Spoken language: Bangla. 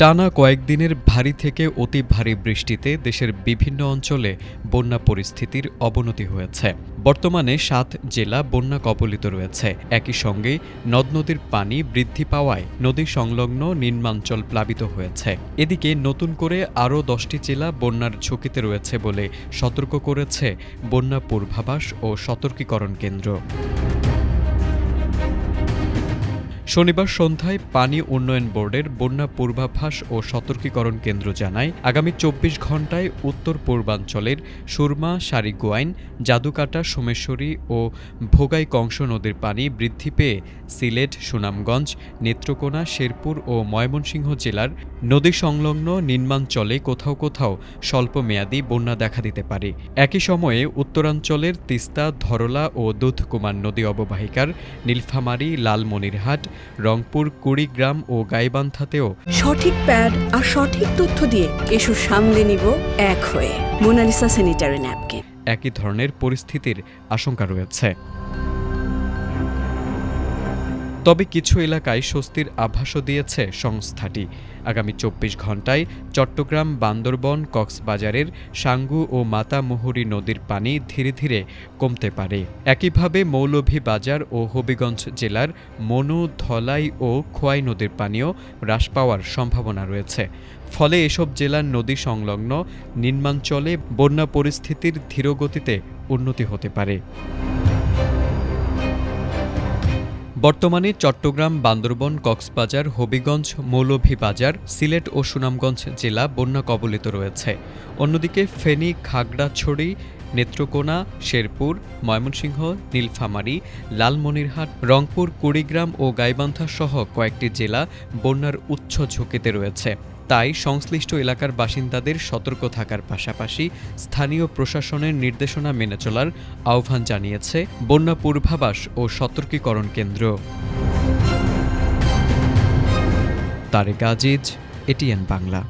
টানা কয়েকদিনের ভারী থেকে অতি ভারী বৃষ্টিতে দেশের বিভিন্ন অঞ্চলে বন্যা পরিস্থিতির অবনতি হয়েছে। বর্তমানে ৭ জেলা বন্যা কবলিত রয়েছে। একই সঙ্গে নদ নদীর পানি বৃদ্ধি পাওয়ায় নদী সংলগ্ন নিম্নাঞ্চল প্লাবিত হয়েছে। এদিকে নতুন করে আরও ১০টি জেলা বন্যার ঝুঁকিতে রয়েছে বলে সতর্ক করেছে বন্যা পূর্বাভাস ও সতর্কীকরণ কেন্দ্র। শনিবার সন্ধ্যায় পানি উন্নয়ন বোর্ডের বন্যা পূর্বাভাস ও সতর্কীকরণ কেন্দ্র জানায়, আগামী ২৪ ঘণ্টায় উত্তর পূর্বাঞ্চলের সুরমা, সারিগোয়াইন, জাদুকাটা, সোমেশ্বরী ও ভোগাই কংস নদীর পানি বৃদ্ধি পেয়ে সিলেট, সুনামগঞ্জ, নেত্রকোনা, শেরপুর ও ময়মনসিংহ জেলার নদী সংলগ্ন নিম্নাঞ্চলে কোথাও কোথাও স্বল্পমেয়াদী বন্যা দেখা দিতে পারে। একই সময়ে উত্তরাঞ্চলের তিস্তা, ধরলা ও দুধকুমার নদী অববাহিকার নীলফামারী, লালমনিরহাট, রংপুর, কুড়িগ্রাম ও গাইবান্ধাতেও সঠিক প্যাড আর সঠিক তথ্য দিয়ে কেশু সামলে নিব এক হয়ে। Monalisa sanitary napkin. একই ধরনের পরিস্থিতির আশঙ্কা রয়েছে। তবে কিছু এলাকায় স্বস্তির আভাসও দিয়েছে সংস্থাটি। আগামী ২৪ ঘণ্টায় চট্টগ্রাম, বান্দরবন, কক্সবাজারের সাঙ্গু ও মাতামুহুরী নদীর পানি ধীরে ধীরে কমতে পারে। একইভাবে মৌলভীবাজার ও হবিগঞ্জ জেলার মনু, ধলাই ও খোয়াই নদীর পানিও হ্রাস পাওয়ার সম্ভাবনা রয়েছে। ফলে এসব জেলার নদী সংলগ্ন নিম্নাঞ্চলে বন্যা পরিস্থিতির ধীরগতিতে উন্নতি হতে পারে। বর্তমানে চট্টগ্রাম, বান্দরবন, কক্সবাজার, হবিগঞ্জ, মৌলভীবাজার, সিলেট ও সুনামগঞ্জ জেলা বন্যা কবলিত রয়েছে। অন্যদিকে ফেনী, খাগড়াছড়ি, নেত্রকোনা, শেরপুর, ময়মনসিংহ, নীলফামারী, লালমনিরহাট, রংপুর, কুড়িগ্রাম ও গাইবান্ধা সহ কয়েকটি জেলা বন্যার উচ্চ ঝুঁকিতে রয়েছে। তাই সংশ্লিষ্ট এলাকার বাসিন্দাদের সতর্ক থাকার পাশাপাশি স্থানীয় প্রশাসনের নির্দেশনা মেনে চলার আহ্বান জানিয়েছে বন্যা পূর্বাভাস ও সতর্কীকরণ কেন্দ্র। তারেক আজিজ, এটিএন বাংলা।